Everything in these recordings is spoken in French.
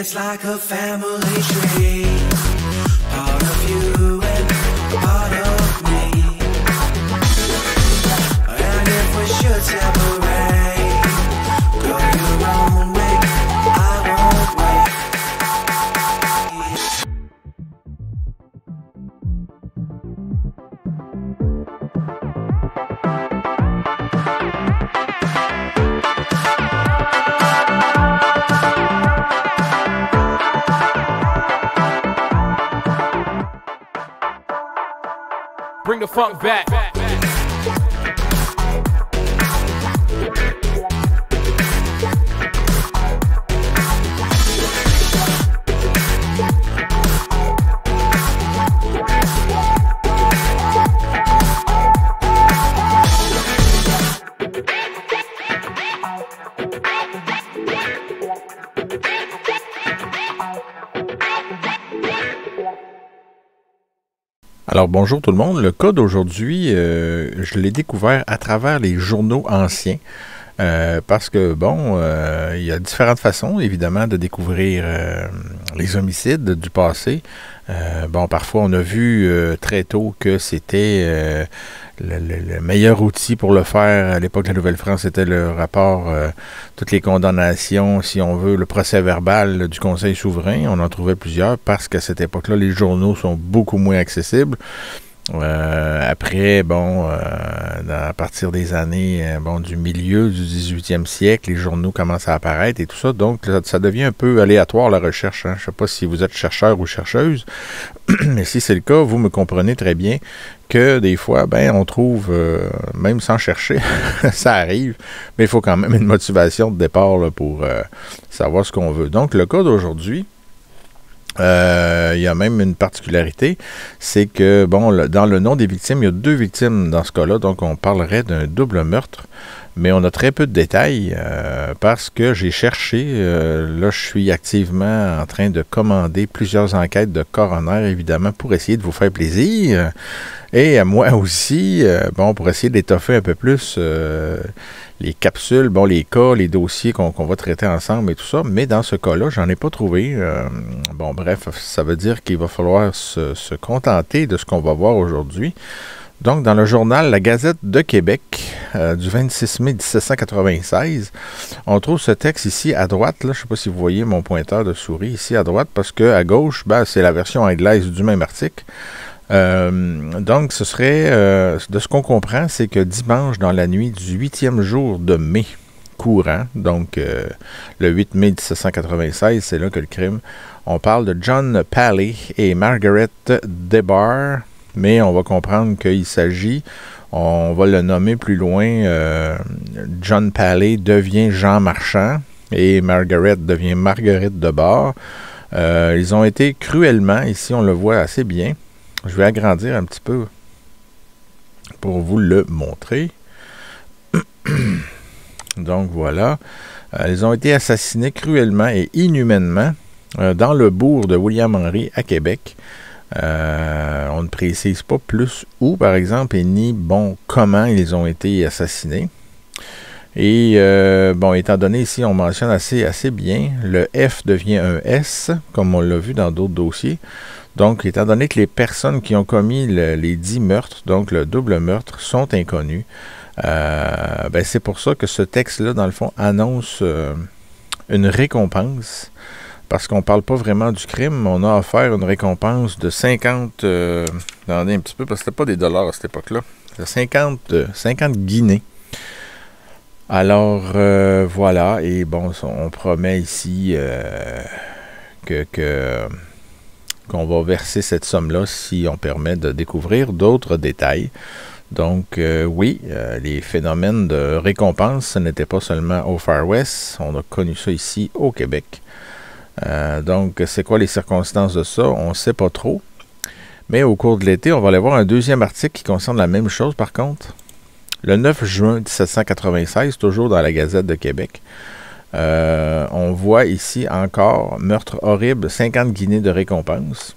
It's like a family tree, part of you and part of me. And if we should separate, go your own way, I won't wait. Bring the funk back. Alors bonjour tout le monde, le cas d'aujourd'hui, je l'ai découvert à travers les journaux anciens, parce que bon, il y a différentes façons évidemment de découvrir les homicides du passé. Bon, parfois on a vu très tôt que c'était le meilleur outil pour le faire à l'époque de la Nouvelle-France, c'était le rapport, toutes les condamnations, si on veut, le procès verbal du Conseil souverain. On en trouvait plusieurs parce qu'à cette époque-là, les journaux sont beaucoup moins accessibles. Après, bon, à partir des années du milieu du 18e siècle, les journaux commencent à apparaître et tout ça. Donc, ça devient un peu aléatoire, la recherche. Hein. Je ne sais pas si vous êtes chercheur ou chercheuse, mais si c'est le cas, vous me comprenez très bien que des fois, on trouve, même sans chercher, ça arrive, mais il faut quand même une motivation de départ là, pour savoir ce qu'on veut. Donc, le cas d'aujourd'hui, il y a même une particularité, c'est que, bon, dans le nom des victimes, il y a 2 victimes dans ce cas-là, donc on parlerait d'un double meurtre, mais on a très peu de détails parce que j'ai cherché, là je suis activement en train de commander plusieurs enquêtes de coroner, évidemment, pour essayer de vous faire plaisir, et à moi aussi, pour essayer d'étoffer un peu plus les capsules, les cas, les dossiers qu'on va traiter ensemble et tout ça, mais dans ce cas-là, j'en ai pas trouvé. Bref, ça veut dire qu'il va falloir se contenter de ce qu'on va voir aujourd'hui. Donc, dans le journal La Gazette de Québec du 26 mai 1796, on trouve ce texte ici à droite. Là, je ne sais pas si vous voyez mon pointeur de souris ici à droite, parce qu'à gauche, c'est la version anglaise du même article. Donc, ce serait, de ce qu'on comprend, c'est que dimanche, dans la nuit du 8e jour de mai courant, donc le 8 mai 1796, c'est là que le crime, on parle de John Paley et Margaret Debar, mais on va comprendre qu'il s'agit, on va le nommer plus loin, John Paley devient Jean Marchand et Margaret devient Marguerite Debar. Ils ont été cruellement, ici on le voit assez bien. Je vais agrandir un petit peu pour vous le montrer. Donc voilà, ils ont été assassinés cruellement et inhumainement dans le bourg de William Henry à Québec. On ne précise pas plus où, par exemple, et ni comment ils ont été assassinés. Et étant donné ici, on mentionne assez bien, le F devient un S, comme on l'a vu dans d'autres dossiers. Donc, étant donné que les personnes qui ont commis les 10 meurtres, donc le double meurtre, sont inconnues, c'est pour ça que ce texte-là, dans le fond, annonce une récompense, parce qu'on ne parle pas vraiment du crime, on a offert une récompense de 50... attendez un petit peu, parce que c'était pas des dollars à cette époque-là. 50 guinées. Alors, voilà. Et bon, on promet ici qu'on va verser cette somme-là si on permet de découvrir d'autres détails. Donc, oui, les phénomènes de récompense, ce n'était pas seulement au Far West. On a connu ça ici au Québec. Donc, c'est quoi les circonstances de ça? On ne sait pas trop. Mais au cours de l'été, on va aller voir un deuxième article qui concerne la même chose, par contre. Le 9 juin 1796, toujours dans la Gazette de Québec, on voit ici encore meurtre horrible, 50 guinées de récompense.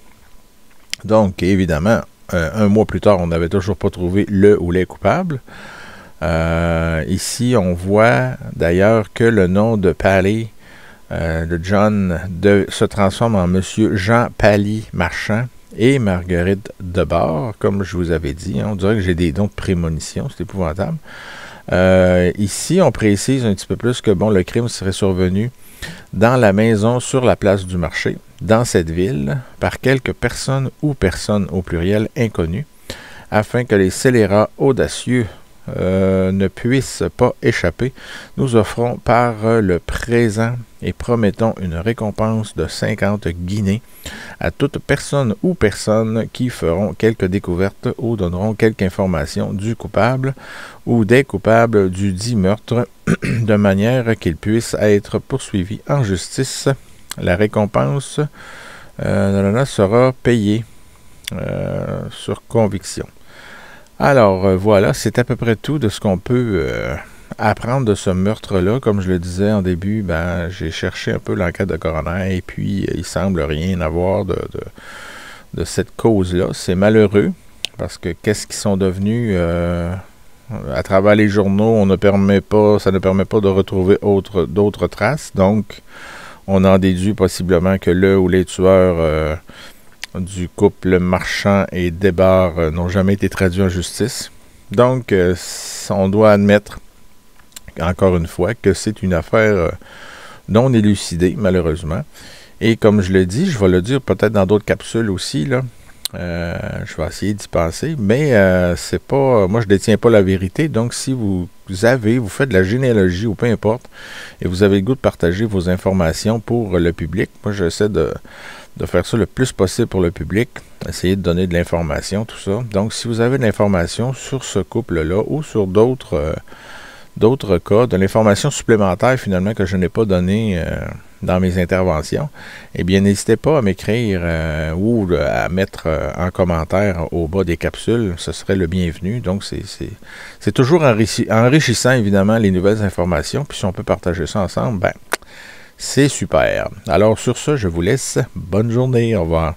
Donc, évidemment, un mois plus tard, on n'avait toujours pas trouvé le ou les coupables. Ici, on voit d'ailleurs que le nom de Paley, de John, se transforme en Monsieur Jean Paley Marchand et Marguerite Debar, comme je vous avais dit. On dirait que j'ai des dons de prémonition, c'est épouvantable. Ici, on précise un petit peu plus que bon, le crime serait survenu dans la maison sur la place du marché, dans cette ville, par quelques personnes ou personnes au pluriel inconnues, afin que les scélérats audacieux ne puissent pas échapper. Nous offrons par le présent et promettons une récompense de 50 guinées à toute personne ou personnes qui feront quelques découvertes ou donneront quelque information du coupable ou des coupables du dit meurtre de manière qu'ils puissent être poursuivis en justice. La récompense sera payée sur conviction. Alors, voilà, c'est à peu près tout de ce qu'on peut apprendre de ce meurtre-là. Comme je le disais en début, ben, j'ai cherché un peu l'enquête de coroner et puis il semble rien avoir de cette cause-là. C'est malheureux parce que qu'est-ce qu'ils sont devenus à travers les journaux, ça ne permet pas de retrouver d'autres traces. Donc, on en déduit possiblement que le ou les tueurs du couple Marchand et Debar n'ont jamais été traduits en justice. Donc, on doit admettre, encore une fois, que c'est une affaire non élucidée, malheureusement. Et comme je le dis, je vais le dire peut-être dans d'autres capsules aussi, là. Je vais essayer d'y penser, mais c'est pas. Moi, je détiens pas la vérité. Donc, si vous faites de la généalogie ou peu importe, et vous avez le goût de partager vos informations pour le public, moi, j'essaie de faire ça le plus possible pour le public, essayer de donner de l'information, tout ça. Donc, si vous avez de l'information sur ce couple-là ou sur d'autres cas, de l'information supplémentaire, finalement, que je n'ai pas donnée dans mes interventions, eh bien, n'hésitez pas à m'écrire ou à mettre en commentaire au bas des capsules. Ce serait le bienvenu. Donc, c'est toujours enrichissant, évidemment, les nouvelles informations. Puis, si on peut partager ça ensemble, ben, c'est super. Alors, sur ce, je vous laisse. Bonne journée. Au revoir.